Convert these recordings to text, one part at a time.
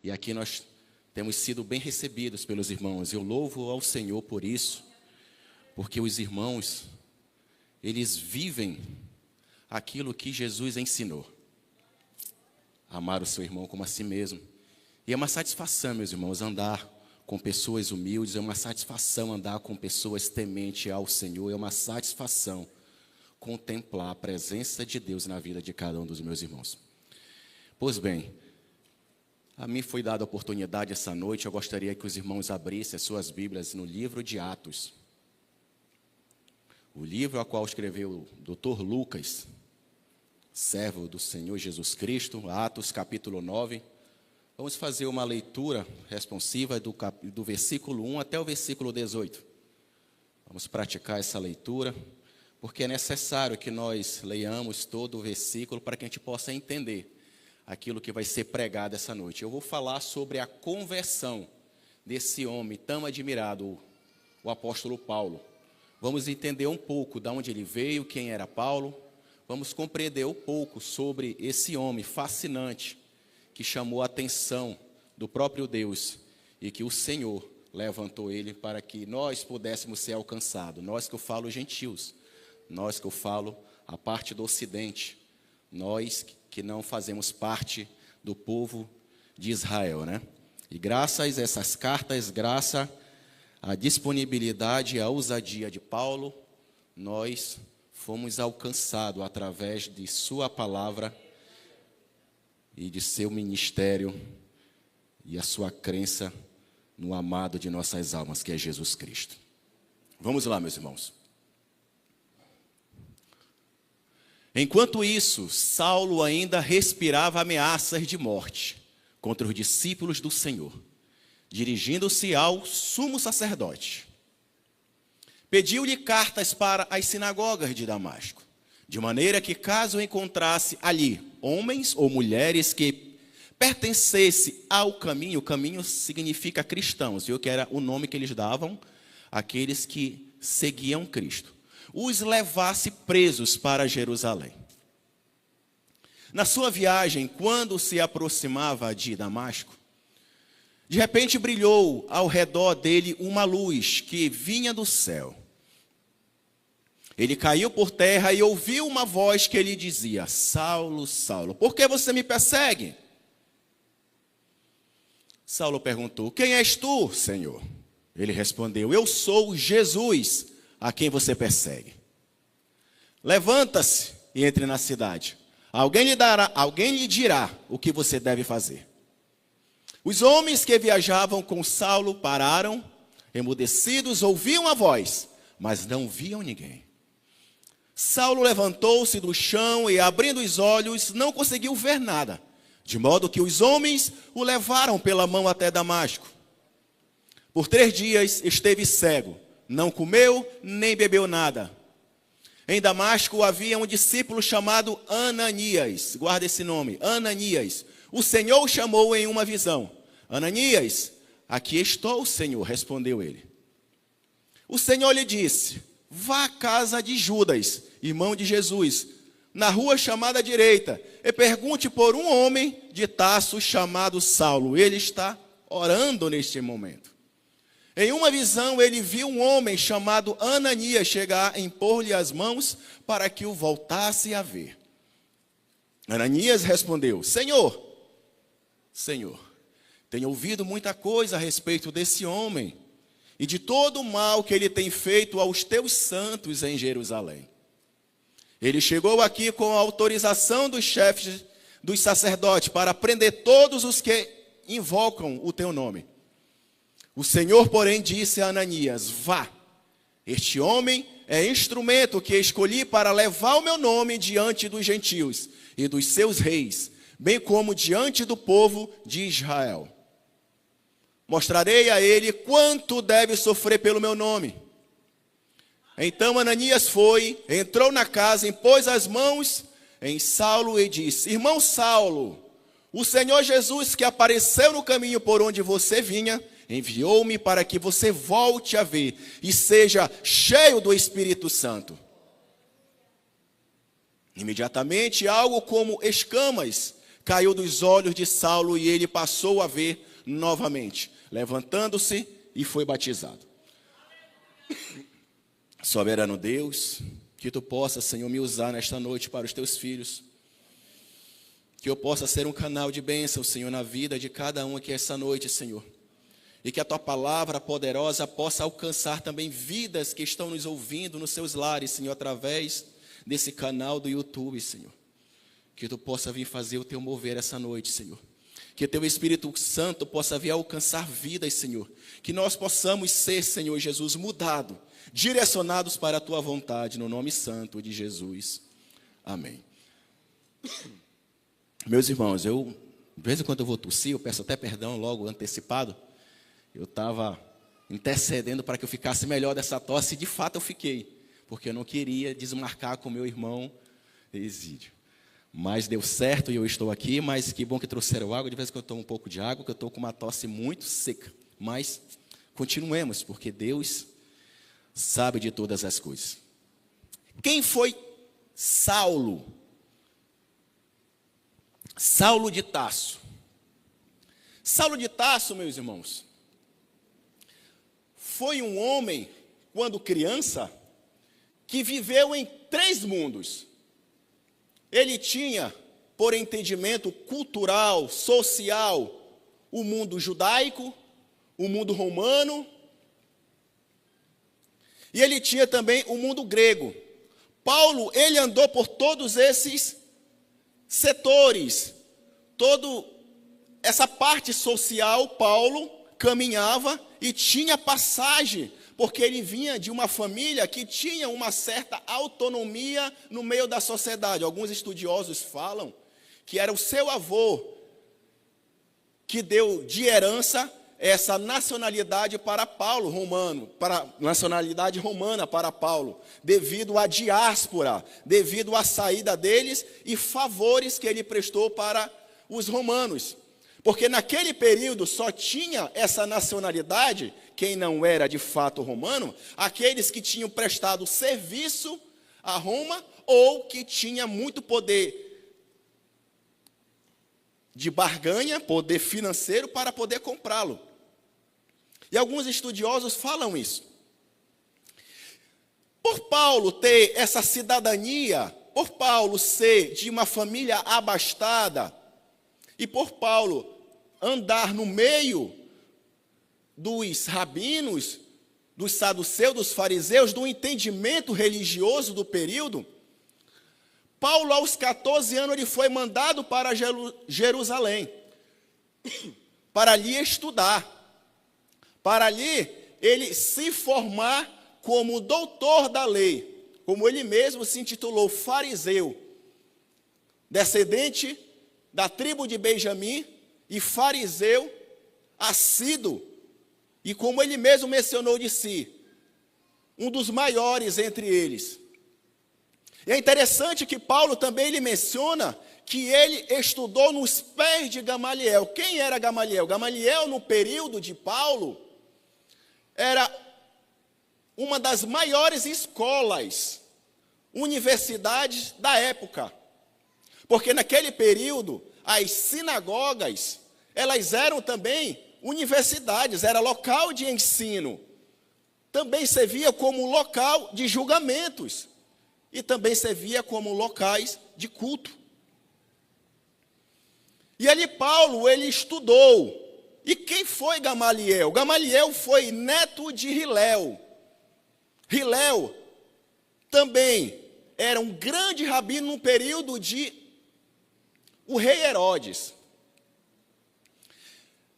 E aqui nós temos sido bem recebidos pelos irmãos. Eu louvo ao Senhor por isso, porque os irmãos, eles vivem aquilo que Jesus ensinou. Amar o seu irmão como a si mesmo. E é uma satisfação, meus irmãos, andar com pessoas humildes, é uma satisfação andar com pessoas tementes ao Senhor, é uma satisfação contemplar a presença de Deus na vida de cada um dos meus irmãos. Pois bem, a mim foi dada a oportunidade essa noite, eu gostaria que os irmãos abrissem as suas Bíblias no livro de Atos. O livro a qual escreveu o Dr. Lucas, servo do Senhor Jesus Cristo, Atos capítulo 9. Vamos fazer uma leitura responsiva do versículo 1 até o versículo 18. Vamos praticar essa leitura, porque é necessário que nós leiamos todo o versículo para que a gente possa entender aquilo que vai ser pregado essa noite. Eu vou falar sobre a conversão desse homem tão admirado, o apóstolo Paulo. Vamos entender um pouco de onde ele veio, quem era Paulo. Vamos compreender um pouco sobre esse homem fascinante que chamou a atenção do próprio Deus e que o Senhor levantou ele para que nós pudéssemos ser alcançados. Nós que eu falo gentios, nós que eu falo a parte do Ocidente, nós que não fazemos parte do povo de Israel, né? E graças a essas cartas, graças à disponibilidade e à ousadia de Paulo, nós fomos alcançados através de sua palavra e de seu ministério e a sua crença no amado de nossas almas, que é Jesus Cristo. Vamos lá, meus irmãos. Enquanto isso, Saulo ainda respirava ameaças de morte contra os discípulos do Senhor. Dirigindo-se ao sumo sacerdote, pediu-lhe cartas para as sinagogas de Damasco, de maneira que, caso encontrasse ali homens ou mulheres que pertencessem ao caminho, o caminho significa cristãos, viu? Que era o nome que eles davam àqueles que seguiam Cristo, os levasse presos para Jerusalém. Na sua viagem, quando se aproximava de Damasco, de repente brilhou ao redor dele uma luz que vinha do céu. Ele caiu por terra e ouviu uma voz que lhe dizia: Saulo, Saulo, por que você me persegue? Saulo perguntou: quem és tu, Senhor? Ele respondeu: eu sou Jesus, a quem você persegue. Levanta-se e entre na cidade. Alguém lhe dirá o que você deve fazer. Os homens que viajavam com Saulo pararam, emudecidos, ouviam a voz, mas não viam ninguém. Saulo levantou-se do chão e, abrindo os olhos, não conseguiu ver nada, de modo que os homens o levaram pela mão até Damasco. Por 3 dias esteve cego, não comeu nem bebeu nada. Em Damasco havia um discípulo chamado Ananias, guarda esse nome, Ananias. O Senhor o chamou em uma visão. Ananias, aqui estou, Senhor, respondeu ele. O Senhor lhe disse: vá à casa de Judas, irmão de Jesus, na rua chamada direita, e pergunte por um homem de Tarso chamado Saulo. Ele está orando neste momento. Em uma visão, ele viu um homem chamado Ananias chegar a impor-lhe as mãos para que o voltasse a ver. Ananias respondeu: Senhor, tenho ouvido muita coisa a respeito desse homem e de todo o mal que ele tem feito aos teus santos em Jerusalém. Ele chegou aqui com a autorização dos chefes dos sacerdotes para prender todos os que invocam o teu nome. O Senhor, porém, disse a Ananias: vá, este homem é instrumento que escolhi para levar o meu nome diante dos gentios e dos seus reis, bem como diante do povo de Israel. Mostrarei a ele quanto deve sofrer pelo meu nome. Então Ananias foi, entrou na casa, impôs as mãos em Saulo e disse: irmão Saulo, o Senhor Jesus, que apareceu no caminho por onde você vinha, enviou-me para que você volte a ver e seja cheio do Espírito Santo. Imediatamente algo como escamas caiu dos olhos de Saulo e ele passou a ver novamente, levantando-se e foi batizado. Soberano Deus, que tu possa, Senhor, me usar nesta noite para os teus filhos. Que eu possa ser um canal de bênção, Senhor, na vida de cada um aqui esta noite, Senhor. E que a tua palavra poderosa possa alcançar também vidas que estão nos ouvindo nos seus lares, Senhor, através desse canal do YouTube, Senhor. Que tu possa vir fazer o teu mover essa noite, Senhor. Que teu Espírito Santo possa vir alcançar vidas, Senhor. Que nós possamos ser, Senhor Jesus, mudados, direcionados para a tua vontade, no nome santo de Jesus. Amém. Meus irmãos, de vez em quando eu vou tossir, eu peço até perdão logo antecipado. Eu estava intercedendo para que eu ficasse melhor dessa tosse, e de fato eu fiquei, porque eu não queria desmarcar com meu irmão Exídio. Mas deu certo e eu estou aqui, mas que bom que trouxeram água. De vez em quando eu tomo um pouco de água, porque eu estou com uma tosse muito seca. Mas continuemos, porque Deus sabe de todas as coisas. Quem foi Saulo? Saulo de Tarso. Saulo de Tarso, meus irmãos, foi um homem, quando criança, que viveu em 3 mundos. Ele tinha, por entendimento cultural, social, o mundo judaico, o mundo romano, e ele tinha também o mundo grego. Paulo, ele andou por todos esses setores, toda essa parte social, Paulo caminhava e tinha passagem, porque ele vinha de uma família que tinha uma certa autonomia no meio da sociedade. Alguns estudiosos falam que era o seu avô que deu de herança essa nacionalidade para Paulo, nacionalidade romana para Paulo, devido à diáspora, devido à saída deles e favores que ele prestou para os romanos. Porque naquele período só tinha essa nacionalidade, quem não era de fato romano, aqueles que tinham prestado serviço a Roma ou que tinha muito poder de barganha, poder financeiro para poder comprá-lo. E alguns estudiosos falam isso. Por Paulo ter essa cidadania, por Paulo ser de uma família abastada, e por Paulo andar no meio dos rabinos, dos saduceus, dos fariseus, do entendimento religioso do período, Paulo, aos 14 anos, ele foi mandado para Jerusalém, para ali estudar, para ali ele se formar como doutor da lei, como ele mesmo se intitulou fariseu, descendente da tribo de Benjamim e fariseu assíduo, e como ele mesmo mencionou de si, um dos maiores entre eles. E é interessante que Paulo também ele menciona que ele estudou nos pés de Gamaliel. Quem era Gamaliel? Gamaliel, no período de Paulo, era uma das maiores escolas, universidades da época. Porque naquele período, as sinagogas, elas eram também universidades, era local de ensino. Também servia como local de julgamentos. E também servia como locais de culto. E ali Paulo, ele estudou. E quem foi Gamaliel? Gamaliel foi neto de Hilel. Hilel também era um grande rabino no período de o rei Herodes.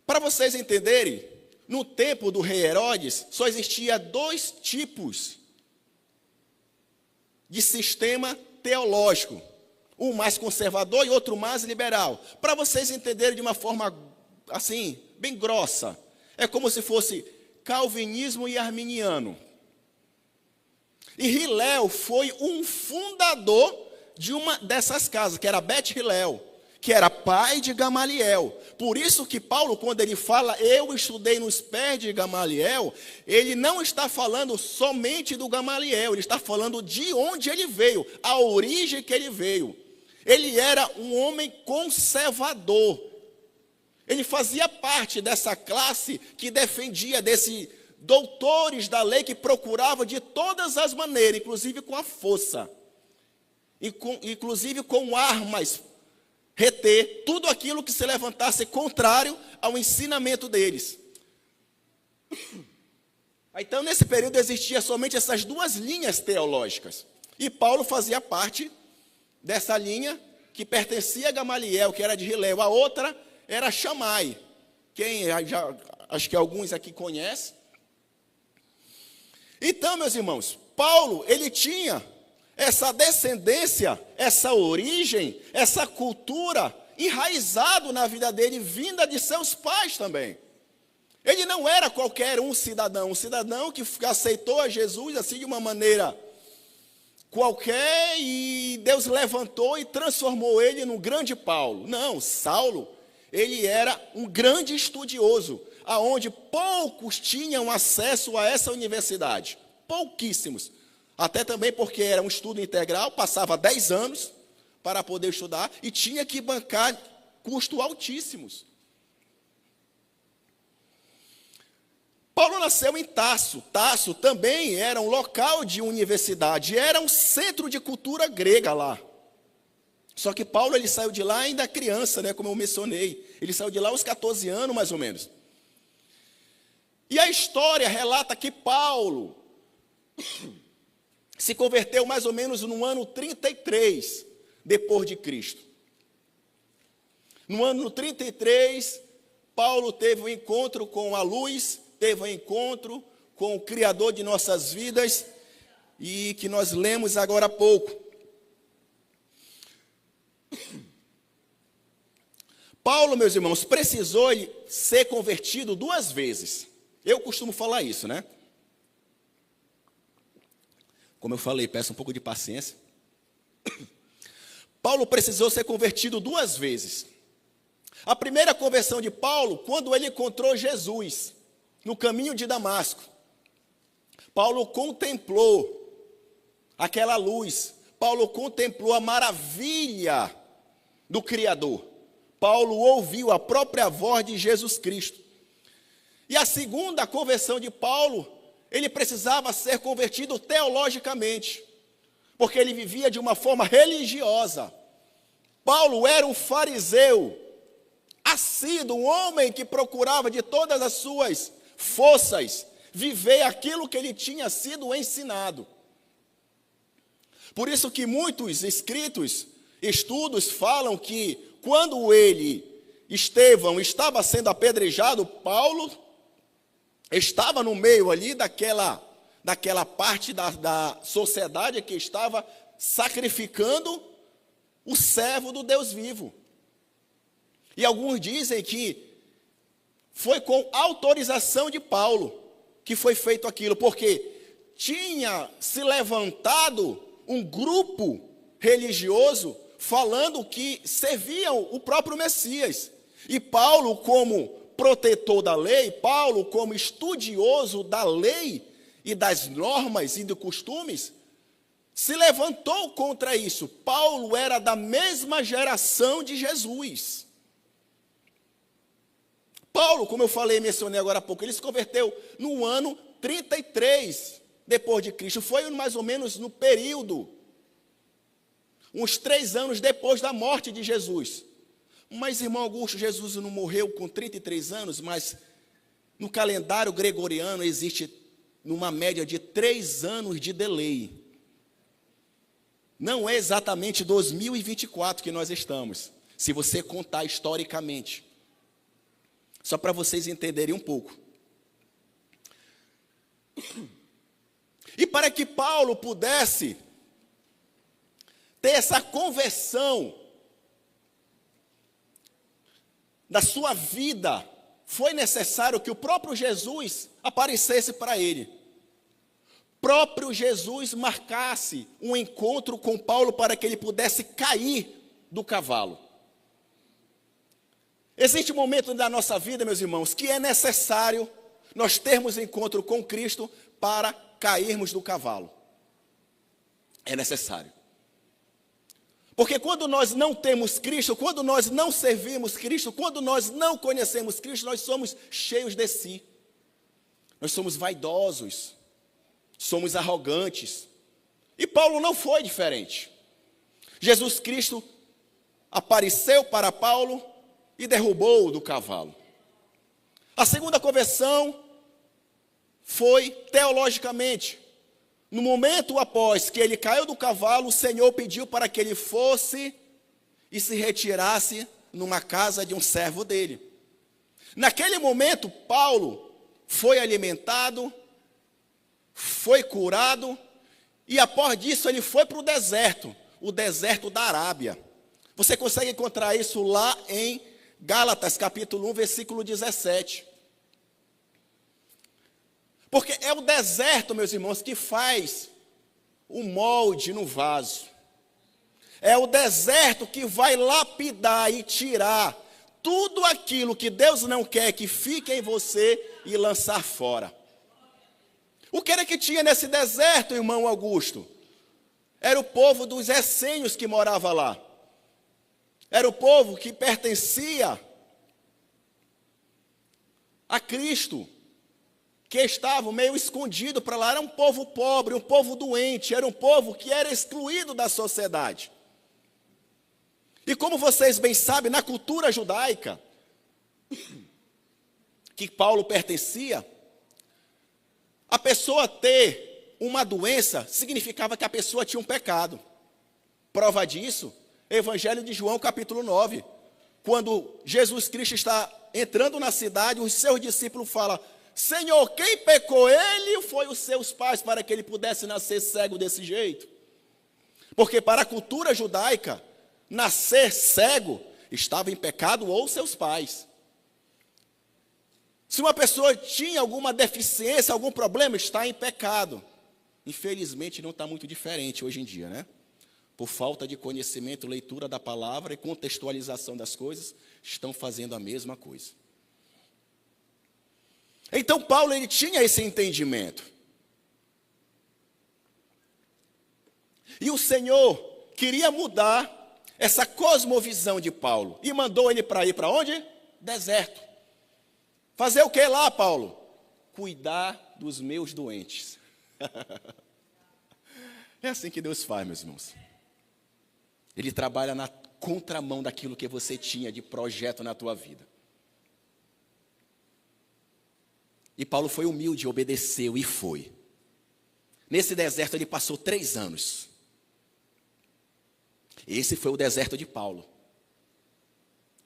Para vocês entenderem, no tempo do rei Herodes, só existia 2 tipos de sistema teológico, um mais conservador e outro mais liberal. Para vocês entenderem de uma forma assim, bem grossa, é como se fosse calvinismo e arminiano. E Hilel foi um fundador de uma dessas casas, que era Bet Hilel, que era pai de Gamaliel. Por isso que Paulo, quando ele fala, eu estudei nos pés de Gamaliel, ele não está falando somente do Gamaliel, ele está falando de onde ele veio, a origem que ele veio. Ele era um homem conservador. Ele fazia parte dessa classe que defendia desses doutores da lei que procuravam de todas as maneiras, inclusive com a força, inclusive com armas, reter tudo aquilo que se levantasse contrário ao ensinamento deles. Então, nesse período, existia somente essas duas linhas teológicas. E Paulo fazia parte dessa linha que pertencia a Gamaliel, que era de Hilel. A outra era Shammai, quem acho que alguns aqui conhecem. Então, meus irmãos, Paulo, ele tinha essa descendência, essa origem, essa cultura enraizado na vida dele, vinda de seus pais também. Ele não era qualquer um cidadão que aceitou a Jesus assim de uma maneira qualquer e Deus levantou e transformou ele num grande Paulo. Não, Saulo, ele era um grande estudioso, aonde poucos tinham acesso a essa universidade, pouquíssimos. Até também porque era um estudo integral, passava 10 anos para poder estudar e tinha que bancar custos altíssimos. Paulo nasceu em Tarso. Tarso também era um local de universidade, era um centro de cultura grega lá. Só que Paulo ele saiu de lá ainda criança, né, como eu mencionei. Ele saiu de lá aos 14 anos, mais ou menos. E a história relata que Paulo se converteu mais ou menos no ano 33 depois de Cristo. No ano 33, Paulo teve um encontro com a luz, teve um encontro com o Criador de nossas vidas, e que nós lemos agora há pouco. Paulo, meus irmãos, precisou ser convertido 2 vezes. Eu costumo falar isso, né? Como eu falei, peço um pouco de paciência. Paulo precisou ser convertido 2 vezes. A primeira conversão de Paulo, quando ele encontrou Jesus no caminho de Damasco. Paulo contemplou aquela luz. Paulo contemplou a maravilha do Criador. Paulo ouviu a própria voz de Jesus Cristo. E a segunda conversão de Paulo, ele precisava ser convertido teologicamente, porque ele vivia de uma forma religiosa. Paulo era um fariseu, assíduo, um homem que procurava de todas as suas forças viver aquilo que ele tinha sido ensinado. Por isso que muitos estudos falam que quando Estevão estava sendo apedrejado, Paulo estava no meio ali daquela parte da sociedade que estava sacrificando o servo do Deus vivo. E alguns dizem que foi com autorização de Paulo que foi feito aquilo, porque tinha se levantado um grupo religioso falando que serviam o próprio Messias. E Paulo, como protetor da lei, Paulo, como estudioso da lei e das normas e dos costumes, se levantou contra isso. Paulo era da mesma geração de Jesus. Paulo, como eu falei, mencionei agora há pouco, ele se converteu no ano 33 depois de Cristo. Foi mais ou menos no período, uns 3 anos depois da morte de Jesus. Mas, irmão Augusto, Jesus não morreu com 33 anos, mas no calendário gregoriano existe numa média de 3 anos de delay. Não é exatamente 2024 que nós estamos, se você contar historicamente. Só para vocês entenderem um pouco. E para que Paulo pudesse ter essa conversão da sua vida, foi necessário que o próprio Jesus aparecesse para ele. Próprio Jesus marcasse um encontro com Paulo para que ele pudesse cair do cavalo. Existe um momento da nossa vida, meus irmãos, que é necessário nós termos encontro com Cristo para cairmos do cavalo. É necessário. Porque quando nós não temos Cristo, quando nós não servimos Cristo, quando nós não conhecemos Cristo, nós somos cheios de si. Nós somos vaidosos, somos arrogantes. E Paulo não foi diferente. Jesus Cristo apareceu para Paulo e derrubou-o do cavalo. A segunda conversão foi teologicamente. No momento após que ele caiu do cavalo, o Senhor pediu para que ele fosse e se retirasse numa casa de um servo dele. Naquele momento, Paulo foi alimentado, foi curado, e após disso ele foi para o deserto da Arábia. Você consegue encontrar isso lá em Gálatas, capítulo 1, versículo 17. Porque é o deserto, meus irmãos, que faz o molde no vaso. É o deserto que vai lapidar e tirar tudo aquilo que Deus não quer que fique em você e lançar fora. O que era que tinha nesse deserto, irmão Augusto? Era o povo dos essênios que morava lá. Era o povo que pertencia a Cristo, que estava meio escondido para lá. Era um povo pobre, um povo doente, era um povo que era excluído da sociedade. E como vocês bem sabem, na cultura judaica, que Paulo pertencia, a pessoa ter uma doença significava que a pessoa tinha um pecado. Prova disso, Evangelho de João, capítulo 9. Quando Jesus Cristo está entrando na cidade, os seus discípulos falam: Senhor, quem pecou? Ele ou foi os seus pais para que ele pudesse nascer cego desse jeito? Porque para a cultura judaica, nascer cego estava em pecado ou seus pais. Se uma pessoa tinha alguma deficiência, algum problema, está em pecado. Infelizmente não está muito diferente hoje em dia, né? Por falta de conhecimento, leitura da palavra e contextualização das coisas, estão fazendo a mesma coisa. Então Paulo, ele tinha esse entendimento. E o Senhor queria mudar essa cosmovisão de Paulo e mandou ele para ir para onde? Deserto. Fazer o que lá, Paulo? Cuidar dos meus doentes. É assim que Deus faz, meus irmãos. Ele trabalha na contramão daquilo que você tinha de projeto na tua vida. E Paulo foi humilde, obedeceu e foi. Nesse deserto ele passou 3 anos. Esse foi o deserto de Paulo.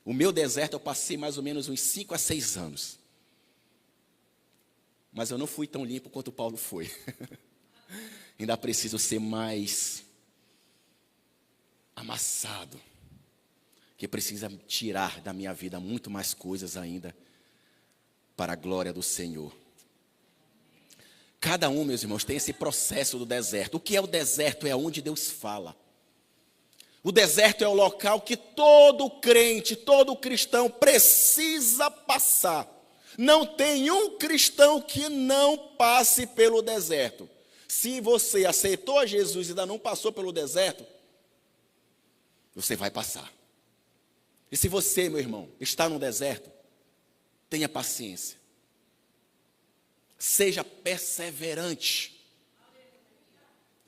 O meu deserto eu passei mais ou menos uns 5 a 6 anos. Mas eu não fui tão limpo quanto Paulo foi. Ainda preciso ser mais amassado. Que precisa tirar da minha vida muito mais coisas ainda para a glória do Senhor. Cada um, meus irmãos, tem esse processo do deserto. O que é o deserto? É onde Deus fala. O deserto é o local que todo crente, todo cristão precisa passar. Não tem um cristão que não passe pelo deserto. Se você aceitou a Jesus e ainda não passou pelo deserto, você vai passar. E se você, meu irmão, está no deserto, tenha paciência. Seja perseverante.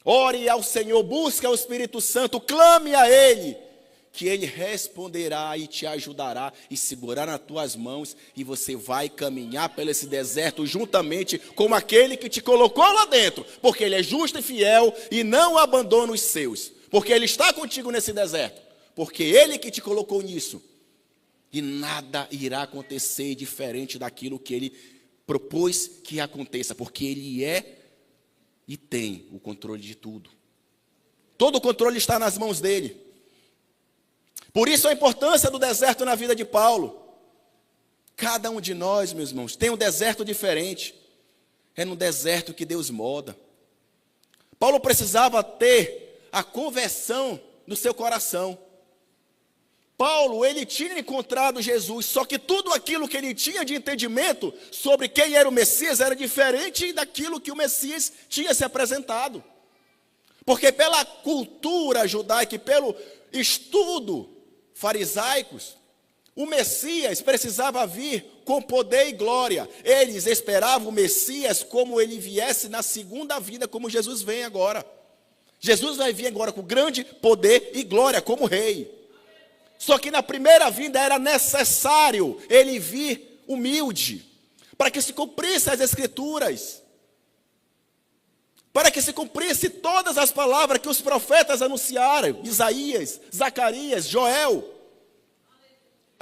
Ore ao Senhor, busque ao Espírito Santo, clame a Ele, que Ele responderá e te ajudará e segurar nas tuas mãos, e você vai caminhar pelo esse deserto juntamente com aquele que te colocou lá dentro, porque Ele é justo e fiel e não abandona os seus, porque Ele está contigo nesse deserto, porque Ele que te colocou nisso, e nada irá acontecer diferente daquilo que Ele propôs que aconteça, porque Ele é e tem o controle de tudo. Todo o controle está nas mãos dEle. Por isso a importância do deserto na vida de Paulo. Cada um de nós, meus irmãos, tem um deserto diferente. É no deserto que Deus molda. Paulo precisava ter a conversão do seu coração. Paulo, ele tinha encontrado Jesus, só que tudo aquilo que ele tinha de entendimento sobre quem era o Messias era diferente daquilo que o Messias tinha se apresentado. Porque pela cultura judaica e pelo estudo farisaicos. O Messias precisava vir com poder e glória. Eles esperavam o Messias como ele viesse na segunda vinda, como Jesus vem agora. Jesus vai vir agora com grande poder e glória como rei. Só que na primeira vinda era necessário ele vir humilde, para que se cumprisse as Escrituras, para que se cumprisse todas as palavras que os profetas anunciaram, Isaías, Zacarias, Joel.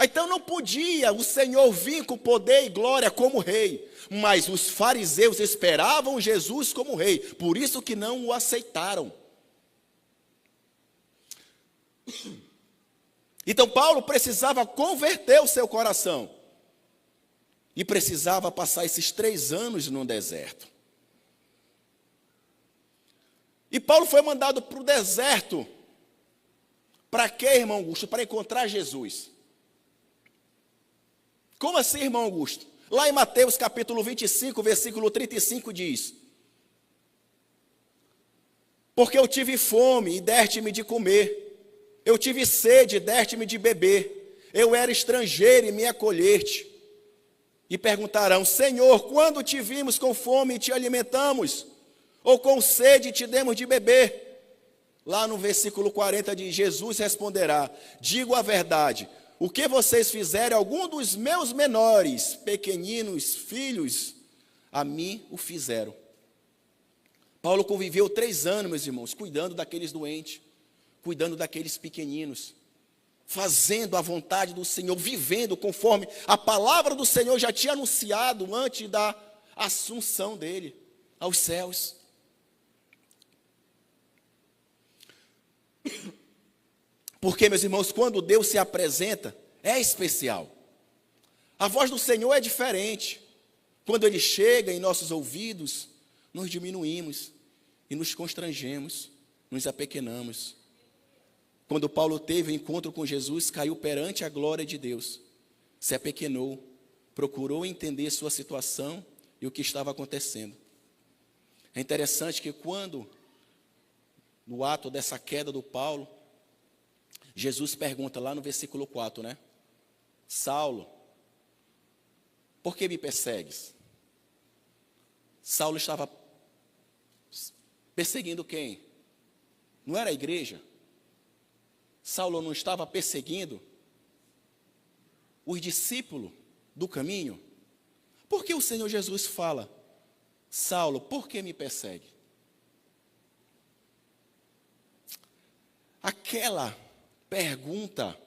Então não podia o Senhor vir com poder e glória como rei, mas os fariseus esperavam Jesus como rei, por isso que não o aceitaram. Então Paulo precisava converter o seu coração, e precisava passar esses 3 anos no deserto. E Paulo foi mandado para o deserto, para quê, irmão Augusto? Para encontrar Jesus. Como assim, irmão Augusto? Lá em Mateus capítulo 25, versículo 35 diz: porque eu tive fome e deste-me de comer, eu tive sede e deste-me de beber, eu era estrangeiro e me acolheste. E perguntarão: Senhor, quando te vimos com fome e te alimentamos, ou com sede e te demos de beber? Lá no versículo 40 diz: Jesus responderá: digo a verdade, o que vocês fizerem a algum dos meus menores, pequeninos filhos, a mim o fizeram. Paulo conviveu 3 anos, meus irmãos, cuidando daqueles doentes, cuidando daqueles pequeninos, fazendo a vontade do Senhor, vivendo conforme a palavra do Senhor já tinha anunciado antes da assunção dele aos céus. Porque, meus irmãos, quando Deus se apresenta, é especial. A voz do Senhor é diferente. Quando Ele chega em nossos ouvidos, nos diminuímos e nos constrangemos, nos apequenamos. Quando Paulo teve o encontro com Jesus, caiu perante a glória de Deus, se apequenou, procurou entender sua situação e o que estava acontecendo. É interessante que quando, no ato dessa queda do Paulo, Jesus pergunta lá no versículo 4, né? Saulo, por que me persegues? Saulo estava perseguindo quem? Não era a igreja? Saulo não estava perseguindo os discípulos do caminho? Por que o Senhor Jesus fala: Saulo, por que me persegue? Aquela pergunta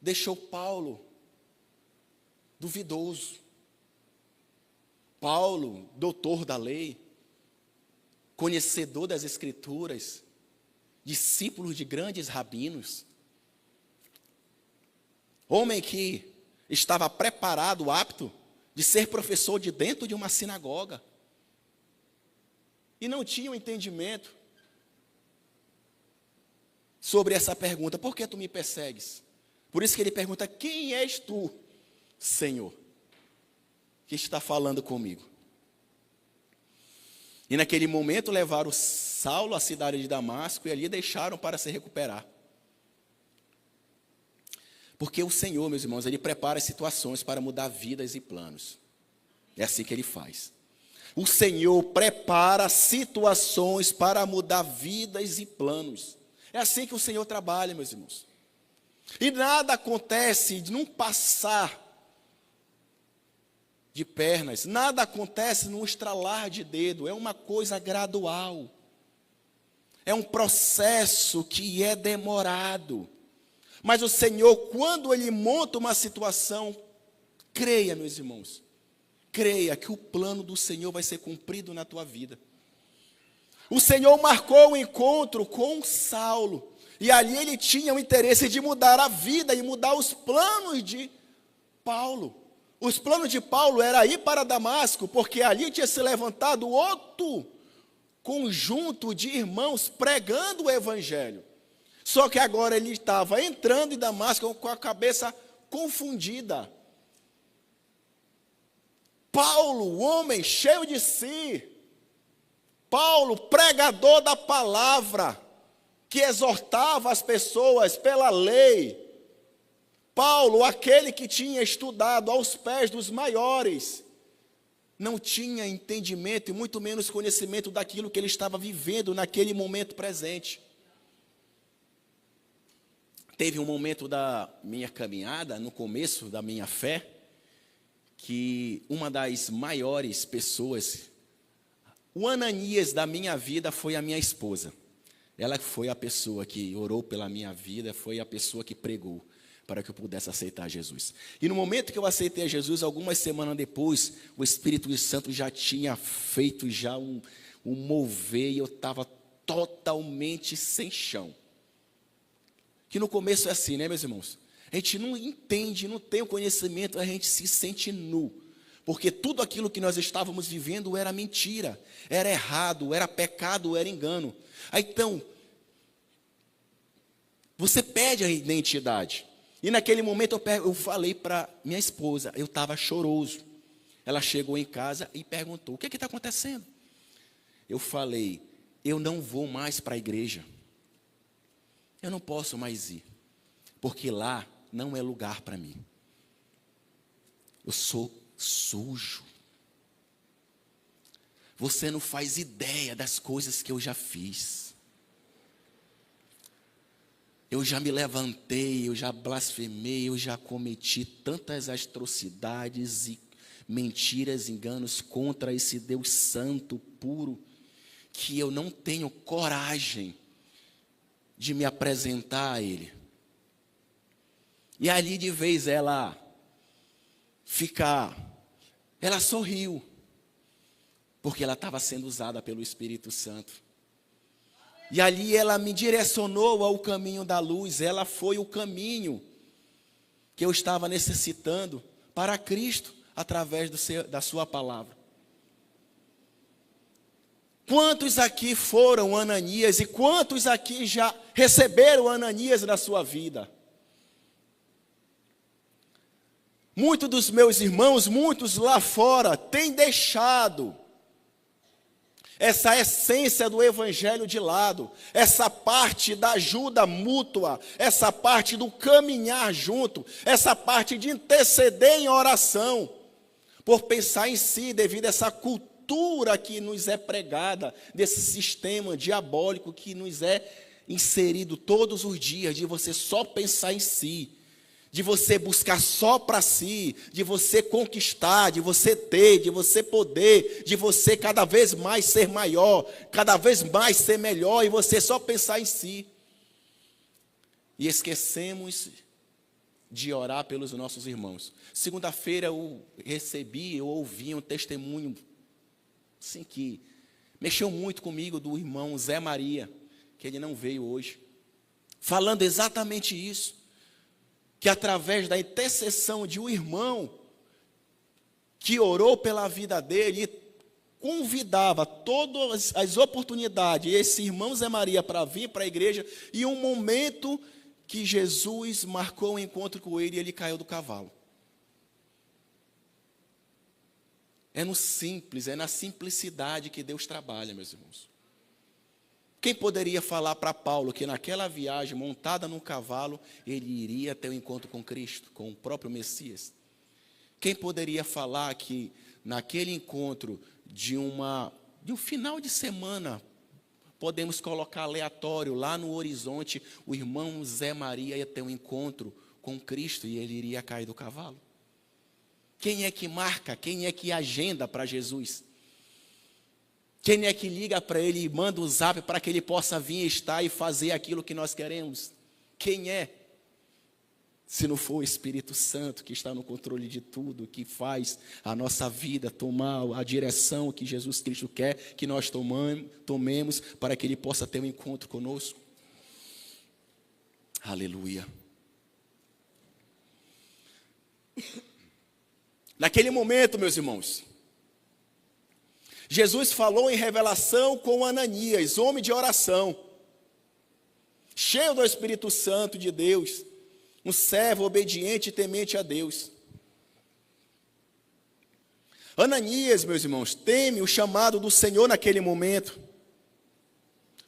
deixou Paulo duvidoso. Paulo, doutor da lei, conhecedor das Escrituras, discípulo de grandes rabinos, homem que estava preparado, apto de ser professor de dentro de uma sinagoga, e não tinha um entendimento sobre essa pergunta: por que tu me persegues? Por isso que ele pergunta: quem és tu, Senhor, que está falando comigo? E naquele momento levaram Saulo à cidade de Damasco e ali deixaram para se recuperar. Porque o Senhor, meus irmãos, Ele prepara situações para mudar vidas e planos. É assim que Ele faz. O Senhor prepara situações para mudar vidas e planos. É assim que o Senhor trabalha, meus irmãos. E nada acontece de não passar de pernas, nada acontece num estralar de dedo, é uma coisa gradual. É um processo que é demorado. Mas o Senhor, quando Ele monta uma situação, creia, meus irmãos, creia que o plano do Senhor vai ser cumprido na tua vida. O Senhor marcou um encontro com Saulo, e ali ele tinha o interesse de mudar a vida e mudar os planos de Paulo. Os planos de Paulo era ir para Damasco, porque ali tinha se levantado outro conjunto de irmãos pregando o evangelho. Só que agora ele estava entrando em Damasco com a cabeça confundida. Paulo, homem cheio de si, Paulo, pregador da palavra, que exortava as pessoas pela lei. Paulo, aquele que tinha estudado aos pés dos maiores, não tinha entendimento e muito menos conhecimento daquilo que ele estava vivendo naquele momento presente. Teve um momento da minha caminhada, no começo da minha fé, que uma das maiores pessoas, o Ananias da minha vida, foi a minha esposa. Ela foi a pessoa que orou pela minha vida, foi a pessoa que pregou para que eu pudesse aceitar Jesus. E no momento que eu aceitei a Jesus, algumas semanas depois, o Espírito Santo já tinha feito já um mover, e eu estava totalmente sem chão. Que no começo é assim, né, meus irmãos? A gente não entende, não tem o conhecimento, a gente se sente nu. Porque tudo aquilo que nós estávamos vivendo era mentira, era errado, era pecado, era engano. Aí, então, você perde a identidade. E naquele momento eu falei para minha esposa, eu estava choroso. Ela chegou em casa e perguntou, o que está acontecendo? Eu falei, eu não vou mais para a igreja. Eu não posso mais ir, porque lá não é lugar para mim. Eu sou sujo. Você não faz ideia das coisas que eu já fiz. Eu já me levantei, eu já blasfemei, eu já cometi tantas atrocidades e mentiras, enganos contra esse Deus santo, puro, que eu não tenho coragem de me apresentar a Ele. E ali de vez ela sorriu, porque ela estava sendo usada pelo Espírito Santo. E ali ela me direcionou ao caminho da luz, ela foi o caminho que eu estava necessitando para Cristo, através da sua palavra. Quantos aqui foram Ananias e quantos aqui já receberam Ananias na sua vida? Muitos dos meus irmãos, muitos lá fora, têm deixado essa essência do evangelho de lado, essa parte da ajuda mútua, essa parte do caminhar junto, essa parte de interceder em oração, por pensar em si, devido a essa cultura que nos é pregada, desse sistema diabólico que nos é inserido todos os dias, de você só pensar em si, de você buscar só para si, de você conquistar, de você ter, de você poder, de você cada vez mais ser maior, cada vez mais ser melhor, e você só pensar em si. E esquecemos de orar pelos nossos irmãos. Segunda-feira eu ouvi um testemunho assim, que mexeu muito comigo, do irmão Zé Maria, que ele não veio hoje, falando exatamente isso, que através da intercessão de um irmão que orou pela vida dele e convidava todas as oportunidades, esse irmão Zé Maria, para vir para a igreja, e um momento que Jesus marcou um encontro com ele e ele caiu do cavalo. É no simples, é na simplicidade que Deus trabalha, meus irmãos. Quem poderia falar para Paulo que naquela viagem, montada num cavalo, ele iria ter um encontro com Cristo, com o próprio Messias? Quem poderia falar que naquele encontro de um final de semana, podemos colocar aleatório, lá no horizonte, o irmão Zé Maria ia ter um encontro com Cristo e ele iria cair do cavalo? Quem é que marca, quem é que agenda para Jesus? Quem é que liga para ele e manda o zap para que ele possa vir estar e fazer aquilo que nós queremos? Quem é? Se não for o Espírito Santo que está no controle de tudo, que faz a nossa vida tomar a direção que Jesus Cristo quer que nós tomemos para que ele possa ter um encontro conosco. Aleluia. Naquele momento, meus irmãos, Jesus falou em revelação com Ananias, homem de oração, cheio do Espírito Santo de Deus, um servo obediente e temente a Deus. Ananias, meus irmãos, teme o chamado do Senhor naquele momento,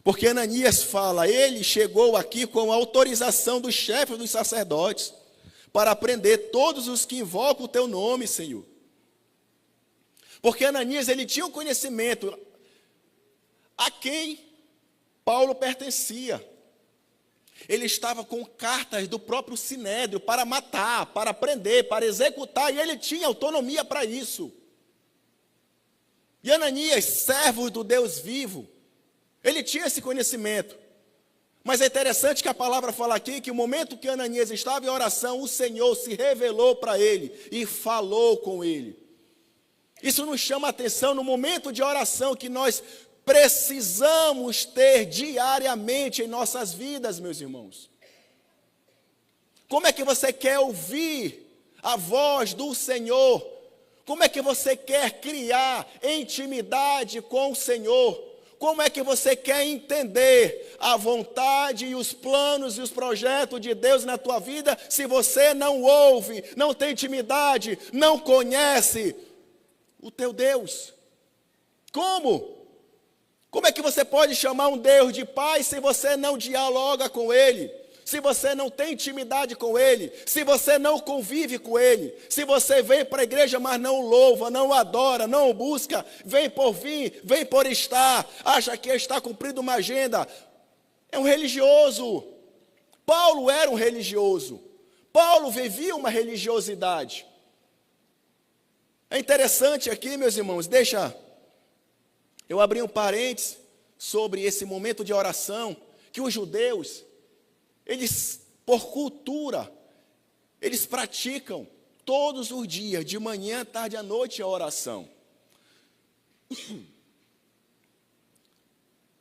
Porque Ananias fala, ele chegou aqui com a autorização do chefe dos sacerdotes para prender todos os que invocam o teu nome, Senhor. Porque Ananias, ele tinha um conhecimento a quem Paulo pertencia. Ele estava com cartas do próprio Sinédrio para matar, para prender, para executar, e ele tinha autonomia para isso. E Ananias, servo do Deus vivo, ele tinha esse conhecimento. Mas é interessante que a palavra fala aqui que o momento que Ananias estava em oração, o Senhor se revelou para ele e falou com ele. Isso nos chama a atenção no momento de oração que nós precisamos ter diariamente em nossas vidas, meus irmãos. Como é que você quer ouvir a voz do Senhor? Como é que você quer criar intimidade com o Senhor? Como é que você quer entender a vontade e os planos e os projetos de Deus na tua vida se você não ouve, não tem intimidade, não conhece o teu Deus? Como? Como é que você pode chamar um Deus de Pai se você não dialoga com Ele? Se você não tem intimidade com Ele? Se você não convive com Ele? Se você vem para a igreja, mas não louva, não adora, não busca, vem por vir, vem por estar, acha que está cumprindo uma agenda, é um religioso. Paulo era um religioso. Paulo vivia uma religiosidade. É interessante aqui, meus irmãos, deixa eu abri um parênteses sobre esse momento de oração, que os judeus, eles, por cultura, eles praticam todos os dias, de manhã, tarde à noite, a oração.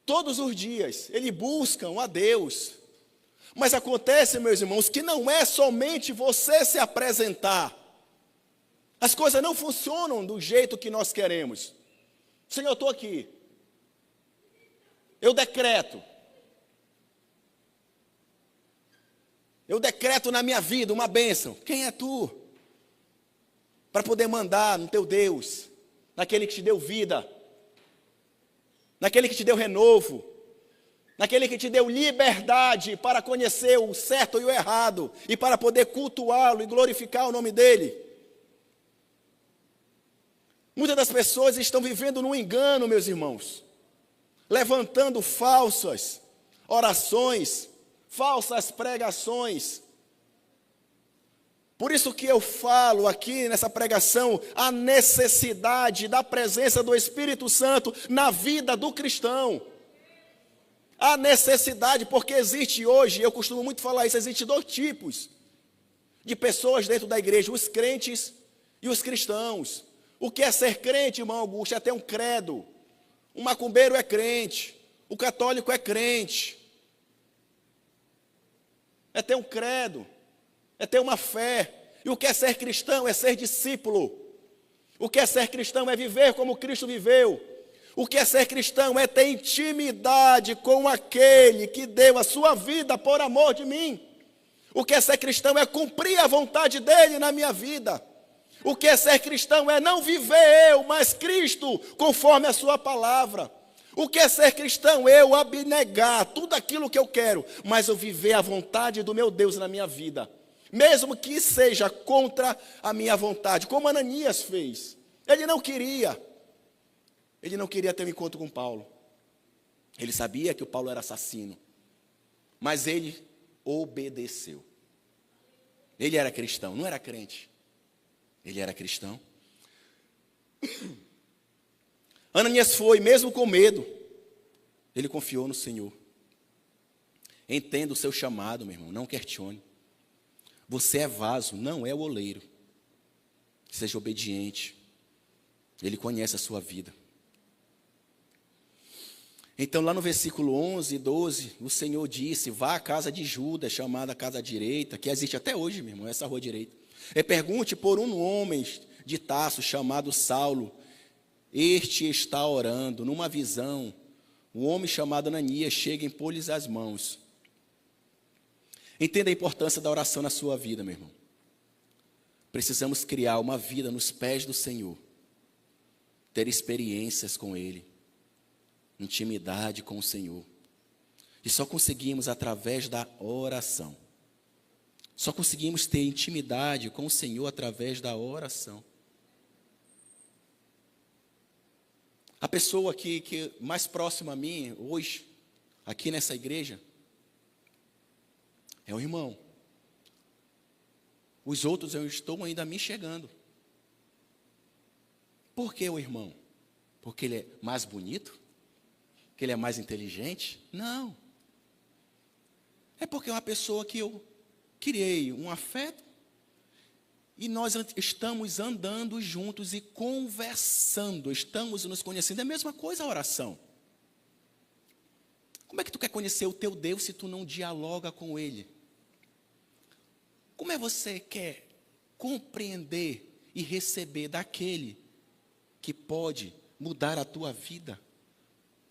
Todos os dias, eles buscam a Deus. Mas acontece, meus irmãos, que não é somente você se apresentar. As coisas não funcionam do jeito que nós queremos. Senhor, eu estou aqui. Eu decreto na minha vida uma bênção. Quem é tu? Para poder mandar no teu Deus, naquele que te deu vida, naquele que te deu renovo, naquele que te deu liberdade para conhecer o certo e o errado, e para poder cultuá-lo e glorificar o nome dele. Muitas das pessoas estão vivendo num engano, meus irmãos, levantando falsas orações, falsas pregações. Por isso que eu falo aqui nessa pregação a necessidade da presença do Espírito Santo na vida do cristão. A necessidade, porque existe hoje, eu costumo muito falar isso, existe dois tipos de pessoas dentro da igreja, os crentes e os cristãos. O que é ser crente, irmão Augusto? É ter um credo. O macumbeiro é crente. O católico é crente. É ter um credo. É ter uma fé. E o que é ser cristão? É ser discípulo. O que é ser cristão? É viver como Cristo viveu. O que é ser cristão? É ter intimidade com aquele que deu a sua vida por amor de mim. O que é ser cristão? É cumprir a vontade dele na minha vida. O que é ser cristão é não viver eu, mas Cristo, conforme a sua palavra. O que é ser cristão? Eu abnegar tudo aquilo que eu quero, mas eu viver a vontade do meu Deus na minha vida. Mesmo que seja contra a minha vontade, como Ananias fez. Ele não queria ter um encontro com Paulo. Ele sabia que o Paulo era assassino, mas ele obedeceu. Ele era cristão, não era crente. Ele era cristão. Ananias foi, mesmo com medo, ele confiou no Senhor. Entenda o seu chamado, meu irmão, não questione. Você é vaso, não é o oleiro. Seja obediente. Ele conhece a sua vida. Então, lá no versículo 11 e 12, o Senhor disse, vá à casa de Judas, chamada casa direita, que existe até hoje, meu irmão, essa rua direita. E pergunte por um homem de Tarso chamado Saulo. Este está orando. Numa visão, um homem chamado Ananias chega e impõe-lhes as mãos. Entenda a importância da oração na sua vida, meu irmão. Precisamos criar uma vida nos pés do Senhor. Ter experiências com Ele. Intimidade com o Senhor. E só conseguimos através da oração. Só conseguimos ter intimidade com o Senhor através da oração. A pessoa que mais próxima a mim, hoje, aqui nessa igreja, é o irmão. Os outros eu estou ainda me chegando. Por que o irmão? Porque ele é mais bonito? Porque ele é mais inteligente? Não. É porque é uma pessoa que eu criei um afeto e nós estamos andando juntos e conversando, estamos nos conhecendo. É a mesma coisa a oração. Como é que tu quer conhecer o teu Deus se tu não dialoga com Ele? Como é que você quer compreender e receber daquele que pode mudar a tua vida,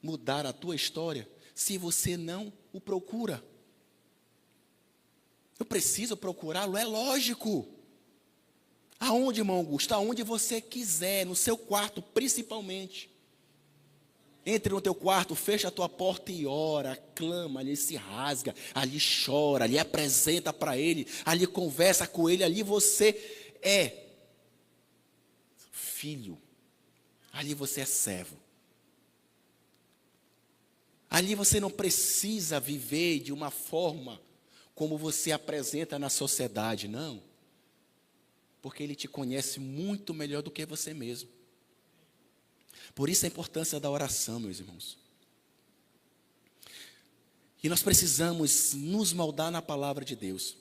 mudar a tua história, se você não o procura? Eu preciso procurá-lo, é lógico. Aonde, irmão Augusto? Aonde você quiser, no seu quarto principalmente. Entre no teu quarto, fecha a tua porta e ora, clama, ali se rasga, ali chora, ali apresenta para Ele, ali conversa com Ele, ali você é filho, ali você é servo. Ali você não precisa viver de uma forma como você apresenta na sociedade, não. Porque Ele te conhece muito melhor do que você mesmo. Por isso a importância da oração, meus irmãos. E nós precisamos nos moldar na palavra de Deus.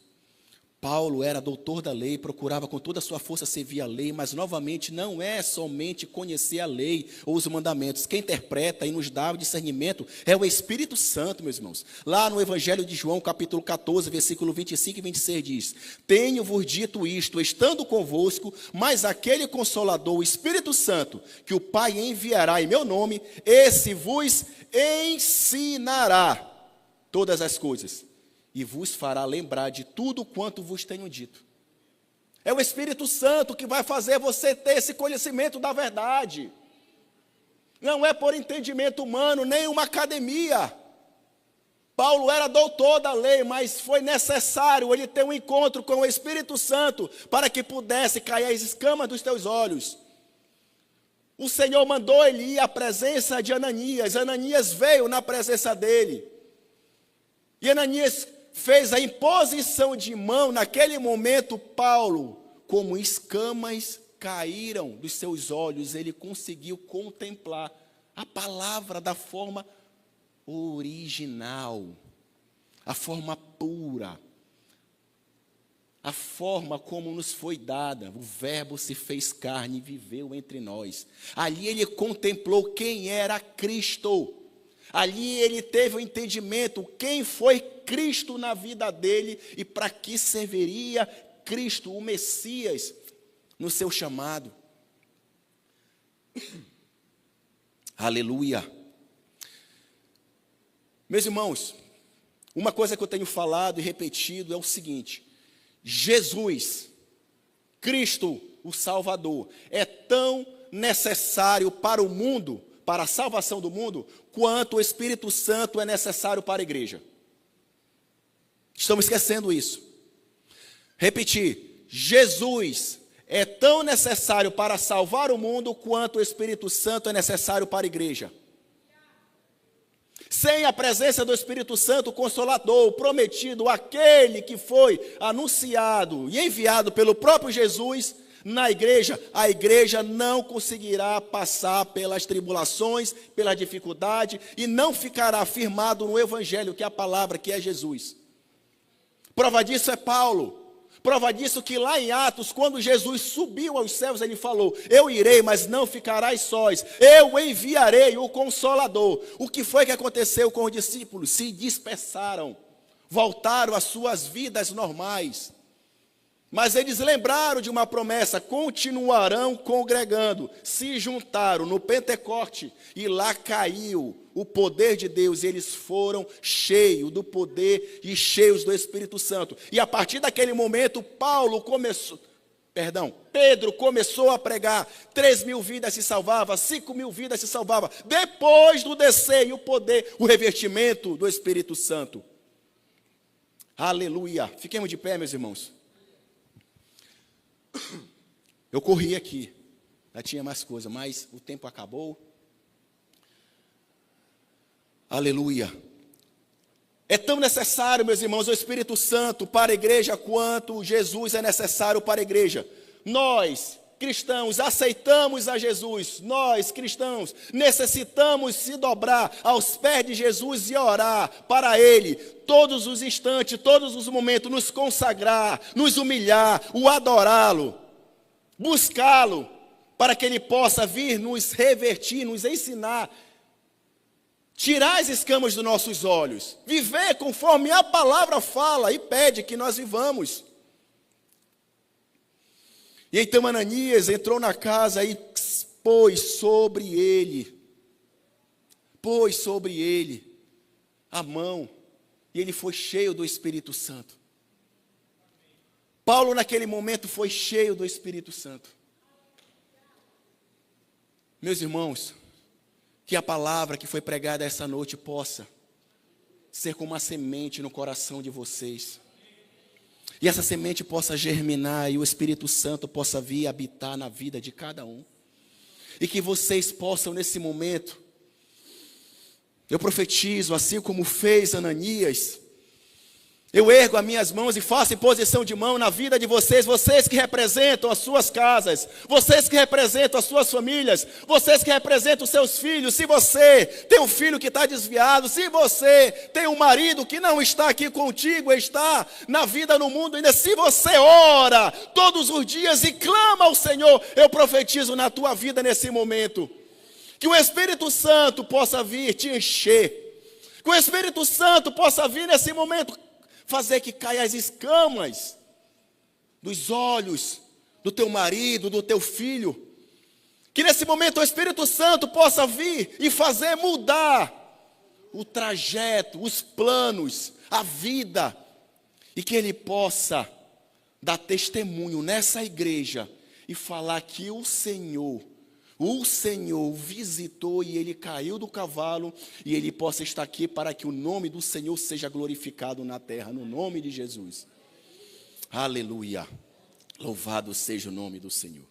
Paulo era doutor da lei, procurava com toda a sua força servir a lei, mas novamente não é somente conhecer a lei ou os mandamentos. Quem interpreta e nos dá o discernimento é o Espírito Santo, meus irmãos. Lá no Evangelho de João, capítulo 14, versículo 25 e 26 diz: Tenho-vos dito isto, estando convosco, mas aquele Consolador, o Espírito Santo, que o Pai enviará em meu nome, esse vos ensinará todas as coisas e vos fará lembrar de tudo quanto vos tenho dito. É o Espírito Santo que vai fazer você ter esse conhecimento da verdade. Não é por entendimento humano, nem uma academia. Paulo era doutor da lei, mas foi necessário ele ter um encontro com o Espírito Santo para que pudesse cair as escamas dos teus olhos. O Senhor mandou ele ir à presença de Ananias. Ananias veio na presença dele. E Ananias fez a imposição de mão. Naquele momento, Paulo, como escamas caíram dos seus olhos, ele conseguiu contemplar a palavra da forma original, a forma pura, a forma como nos foi dada. O Verbo se fez carne e viveu entre nós. Ali ele contemplou quem era Cristo. Ali ele teve o entendimento quem foi Cristo na vida dele e para que serviria Cristo, o Messias, no seu chamado. Aleluia. Meus irmãos, uma coisa que eu tenho falado e repetido é o seguinte: Jesus, Cristo, o Salvador, é tão necessário para o mundo, para a salvação do mundo, quanto o Espírito Santo é necessário para a igreja. Estamos esquecendo isso. Repetir: Jesus é tão necessário para salvar o mundo, quanto o Espírito Santo é necessário para a igreja. Sem a presença do Espírito Santo, o Consolador, o prometido, aquele que foi anunciado e enviado pelo próprio Jesus na igreja, a igreja não conseguirá passar pelas tribulações, pela dificuldade, e não ficará firmado no Evangelho, que é a palavra, que é Jesus. Prova disso é Paulo. Prova disso que lá em Atos, quando Jesus subiu aos céus, ele falou: eu irei, mas não ficarás sós, eu enviarei o Consolador. O que foi que aconteceu com os discípulos? Se dispersaram, voltaram às suas vidas normais. Mas eles lembraram de uma promessa: continuarão congregando. Se juntaram no Pentecoste e lá caiu o poder de Deus. E eles foram cheios do poder e cheios do Espírito Santo. E a partir daquele momento, Paulo começou. Pedro começou a pregar, 3.000 vidas se salvavam, 5.000 vidas se salvavam, depois do descer e o poder, o revestimento do Espírito Santo. Aleluia. Fiquemos de pé, meus irmãos. Eu corri aqui, já tinha mais coisa, mas o tempo acabou. Aleluia. É tão necessário, meus irmãos, o Espírito Santo para a igreja, quanto Jesus é necessário para a igreja. Nós, cristãos, aceitamos a Jesus. Nós, cristãos, necessitamos se dobrar aos pés de Jesus e orar para Ele, todos os instantes, todos os momentos, nos consagrar, nos humilhar, o adorá-lo, buscá-lo, para que Ele possa vir nos revertir, nos ensinar, tirar as escamas dos nossos olhos, viver conforme a palavra fala e pede que nós vivamos. E então Ananias entrou na casa e pôs sobre ele a mão, e ele foi cheio do Espírito Santo. Paulo naquele momento foi cheio do Espírito Santo. Meus irmãos, que a palavra que foi pregada essa noite possa ser como uma semente no coração de vocês. E essa semente possa germinar e o Espírito Santo possa vir habitar na vida de cada um. E que vocês possam nesse momento, eu profetizo, assim como fez Ananias, eu ergo as minhas mãos e faço imposição de mão na vida de vocês, vocês que representam as suas casas, vocês que representam as suas famílias, vocês que representam os seus filhos. Se você tem um filho que está desviado, se você tem um marido que não está aqui contigo, está na vida no mundo ainda, se você ora todos os dias e clama ao Senhor, eu profetizo na tua vida nesse momento, que o Espírito Santo possa vir te encher, que o Espírito Santo possa vir nesse momento fazer que caia as escamas dos olhos do teu marido, do teu filho. Que nesse momento o Espírito Santo possa vir e fazer mudar o trajeto, os planos, a vida. E que ele possa dar testemunho nessa igreja e falar que o Senhor visitou e ele caiu do cavalo e ele possa estar aqui para que o nome do Senhor seja glorificado na terra, no nome de Jesus. Aleluia. Louvado seja o nome do Senhor.